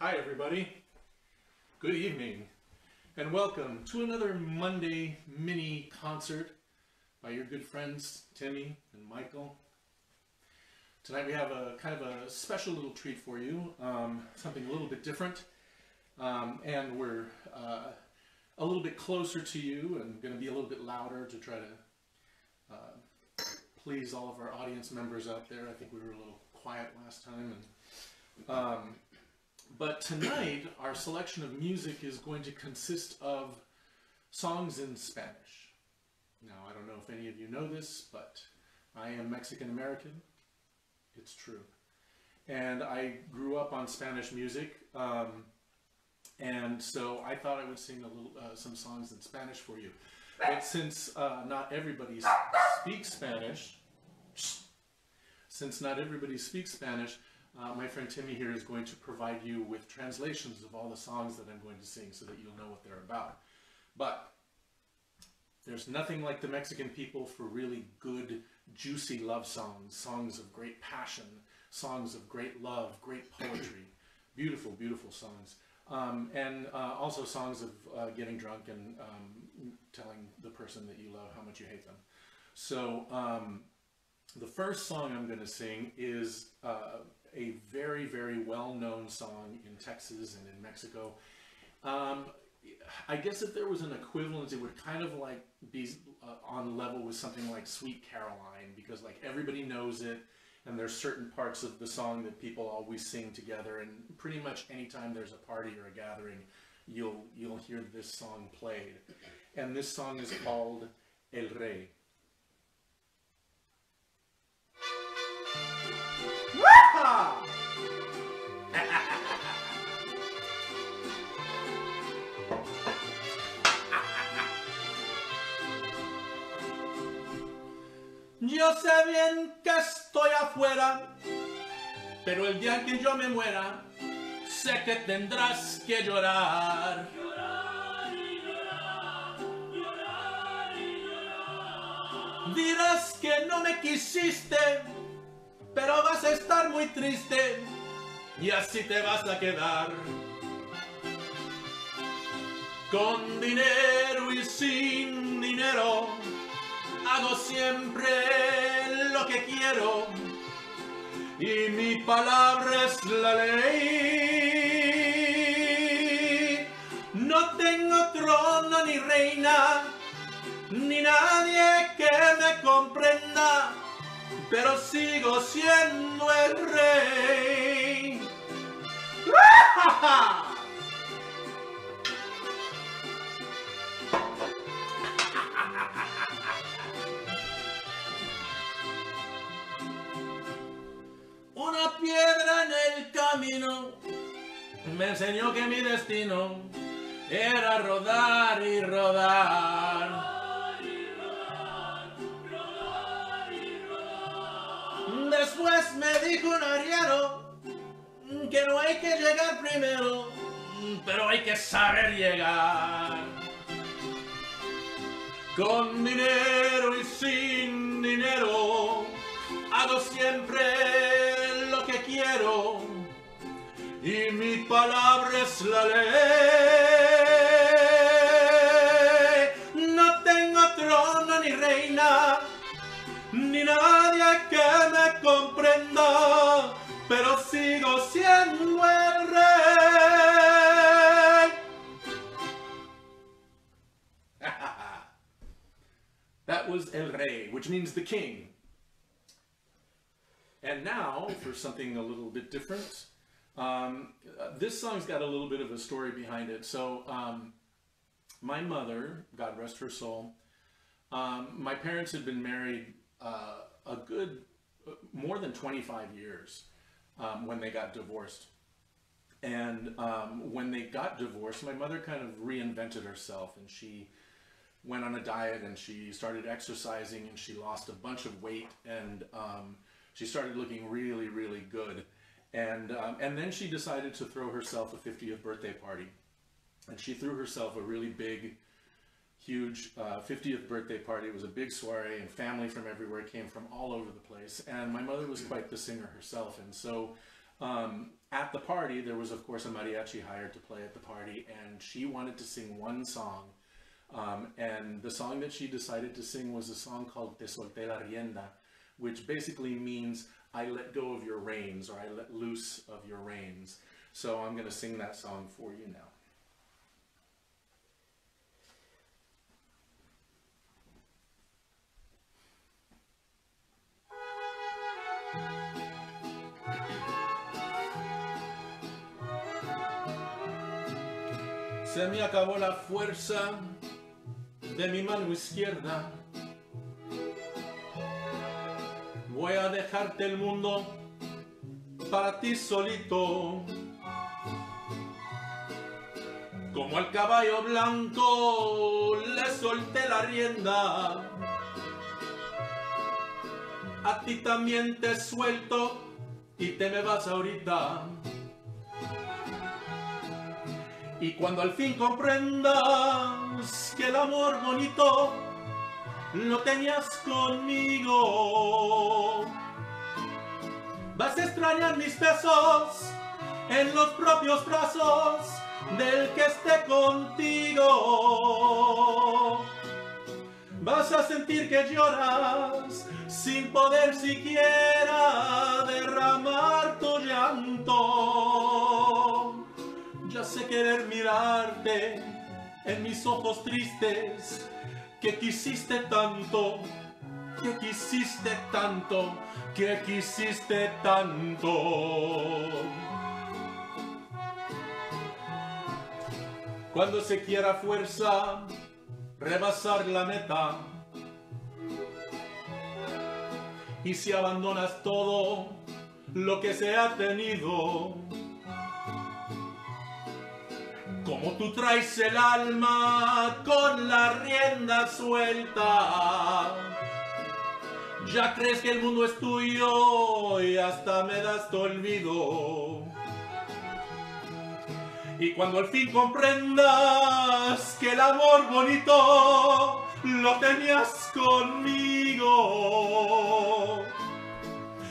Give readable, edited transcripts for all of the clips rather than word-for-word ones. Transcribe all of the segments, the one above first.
Hi everybody, good evening, and welcome to another Monday mini concert by your good friends Timmy and Michael. Tonight we have a kind of a special little treat for you, something a little bit different, and we're a little bit closer to you and going to be a little bit louder to try to please all of our audience members out there. I think we were a little quiet last time. But tonight, our selection of music is going to consist of songs in Spanish. Now, I don't know if any of you know this, but I am Mexican-American. It's true. And I grew up on Spanish music, and so I thought I would sing some songs in Spanish for you. But since not everybody speaks Spanish, my friend Timmy here is going to provide you with translations of all the songs that I'm going to sing so that you'll know what they're about. But there's nothing like the Mexican people for really good, juicy love songs, songs of great passion, songs of great love, great poetry, beautiful, beautiful songs. And also songs of getting drunk and telling the person that you love how much you hate them. So the first song I'm going to sing is a very, very well-known song in Texas and in Mexico. I guess if there was an equivalent, it would kind of like be on level with something like Sweet Caroline, because like everybody knows it, and there's certain parts of the song that people always sing together, and pretty much anytime there's a party or a gathering, you'll hear this song played. And this song is called El Rey. Yo sé bien que estoy afuera, pero el día que yo me muera, sé que tendrás que llorar. Llorar y llorar, llorar y llorar. Dirás que no me quisiste, pero vas a estar muy triste y así te vas a quedar. Con dinero y sin dinero, hago siempre lo que quiero y mi palabra es la ley. No tengo trono ni reina, ni nadie que me comprenda, pero sigo siendo el rey. Una piedra en el camino me enseñó que mi destino era rodar y rodar. Rodar y rodar. Después me dijo un arriero que no hay que llegar primero, pero hay que saber llegar. Con dinero y sin dinero, hago siempre lo que quiero y mi palabra es la ley. No tengo trono ni reina, ni nadie que me comprenda, pero sigo siendo el rey. That was El Rey, which means the king. And now, for something a little bit different, this song's got a little bit of a story behind it. So, my mother, God rest her soul, my parents had been married a good, more than 25 years when they got divorced. And when they got divorced, my mother kind of reinvented herself, and she went on a diet, and she started exercising, and she lost a bunch of weight, and she started looking really, really good. And then she decided to throw herself a 50th birthday party. And she threw herself a really big, huge 50th birthday party. It was a big soiree, and family from everywhere came from all over the place. And my mother was quite the singer herself. And so At the party, there was, of course, a mariachi hired to play at the party, and she wanted to sing one song. And the song that she decided to sing was a song called Te solte la rienda, which basically means I let go of your reins, or I let loose of your reins. So I'm going to sing that song for you now. Se me acabó la fuerza de mi mano izquierda. Voy a dejarte el mundo para ti solito. Como al caballo blanco le solté la rienda. A ti también te suelto y te me vas ahorita. Y cuando al fin comprendas que el amor bonito lo tenías conmigo, vas a extrañar mis besos en los propios brazos del que esté contigo. Vas a sentir que lloras sin poder siquiera derramar tu llanto. Ya sé querer mirarte en mis ojos tristes, que quisiste tanto, que quisiste tanto, que quisiste tanto. Cuando se quiera fuerza rebasar la meta, y si abandonas todo lo que se ha tenido, como tú traes el alma con la rienda suelta, ya crees que el mundo es tuyo y hasta me das tu olvido. Y cuando al fin comprendas que el amor bonito lo tenías conmigo,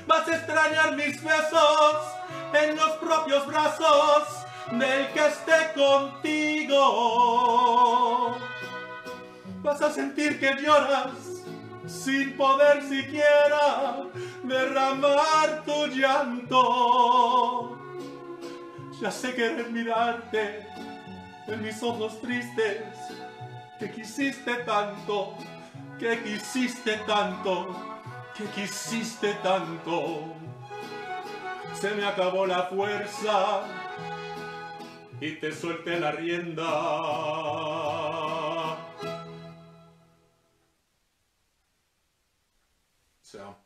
vas a extrañar mis besos en los propios brazos del que esté contigo. Vas a sentir que lloras sin poder siquiera derramar tu llanto. Ya sé querer mirarte en mis ojos tristes, que quisiste tanto, que quisiste tanto, que quisiste tanto. Se me acabó la fuerza y te solté la rienda. So,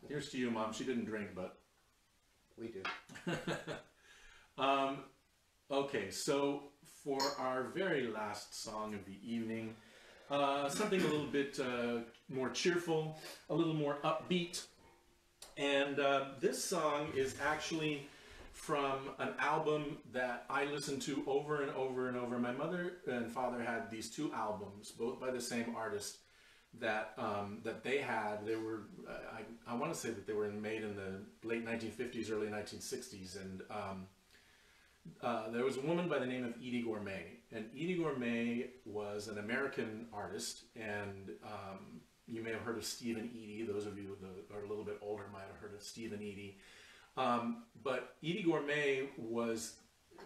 here's to you, Mom. She didn't drink, but we do. Okay, so for our very last song of the evening, something a little bit more cheerful, a little more upbeat. And this song is actually from an album that I listened to over and over and over. My mother and father had these two albums, both by the same artist, that that they had. They were, I want to say that they were made in the late 1950s, early 1960s, and there was a woman by the name of Edie Gourmet, and Edie Gourmet was an American artist, and you may have heard of Steve and Edie. Those of you that are a little bit older might have heard of Steve and Edie. But Edie Gourmet was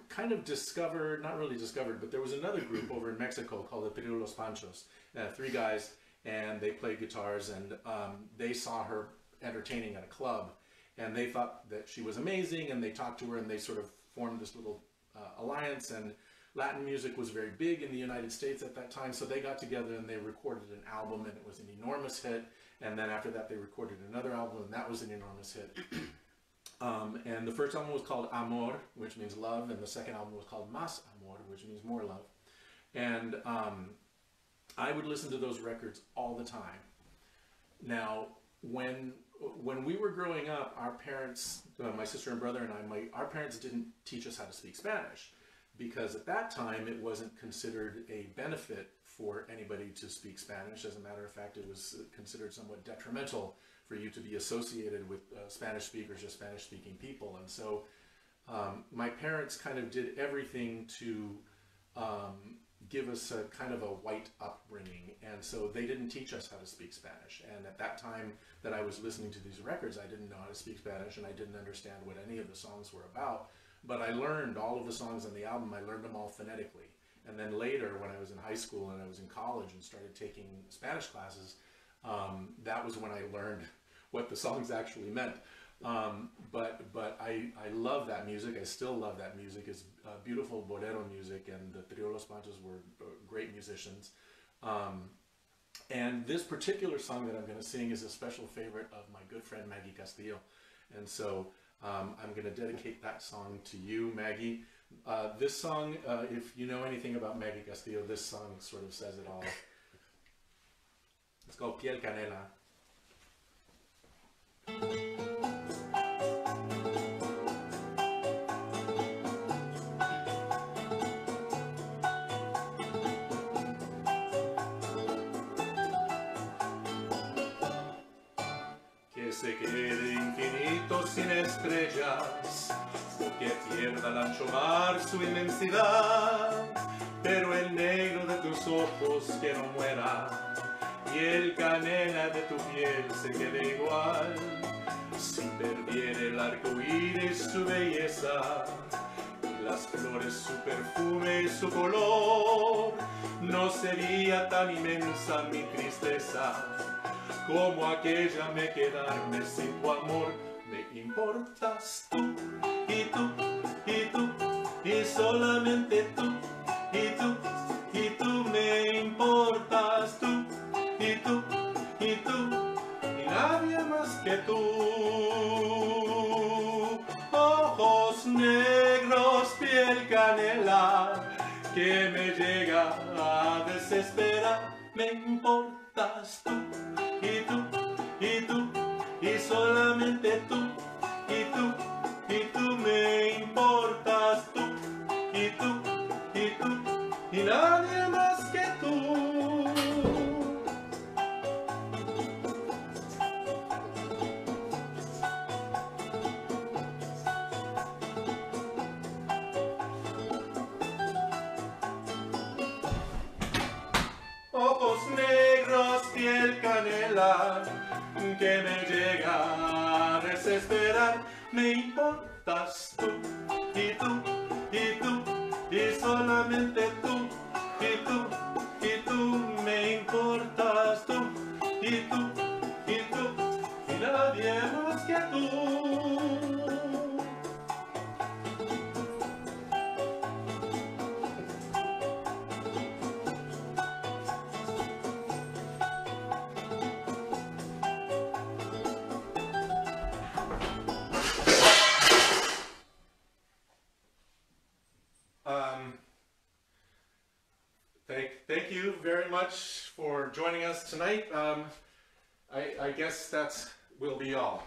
kind of discovered, not really discovered, but there was another group over in Mexico called the Piel Los Panchos. Three guys, and they played guitars, and they saw her entertaining at a club, and they thought that she was amazing, and they talked to her, and they sort of formed this little alliance. And Latin music was very big in the United States at that time, so they got together and they recorded an album, and it was an enormous hit. And then after that, they recorded another album, and that was an enormous hit. And the first album was called Amor, which means love, and the second album was called Más Amor, which means more love. And I would listen to those records all the time. Now, when we were growing up, our parents, my sister and brother and our parents didn't teach us how to speak Spanish, because at that time it wasn't considered a benefit for anybody to speak Spanish. As a matter of fact, it was considered somewhat detrimental for you to be associated with Spanish speakers or Spanish speaking people. And so my parents kind of did everything to give us a kind of a white upbringing, and so they didn't teach us how to speak Spanish. And at that time that I was listening to these records, I didn't know how to speak Spanish, and I didn't understand what any of the songs were about, but I learned all of the songs on the album. I learned them all phonetically. And then later, when I was in high school and I was in college and started taking Spanish classes, that was when I learned what the songs actually meant. But I love that music. I still love that music. It's beautiful bolero music, and the Trio Los Panchos were great musicians. And this particular song that I'm going to sing is a special favorite of my good friend Maggie Castillo. And so I'm going to dedicate that song to you, Maggie. This song, if you know anything about Maggie Castillo, this song sort of says it all. It's called Piel, Canela. Que se quede infinito sin estrellas, o que pierda al ancho mar su inmensidad, pero el negro de tus ojos que no muera, y el canela de tu piel se quede igual. Si perdiera el arco iris su belleza, las flores su perfume y su color, no sería tan inmensa mi tristeza como aquella me quedarme sin tu amor. Me importas tú, y tú, y tú, y solamente tú, y tú, y tú me importas tú, y tú, y tú, y nadie más que tú. Ojos negros, piel canela, que me llega a desesperar. Me importas tú, y tú, y tú, y solamente tú, y tú, y tú me importas tú, y tú, y tú, y nadie más que tú. Ojos negros, piel canela, que me llega a desesperar. Me importas tú, y tú, y tú, y solamente tú, y tú, y tú me importas tú, y tú, y nadie más que tú. Thank you very much for joining us tonight. I guess that will be all.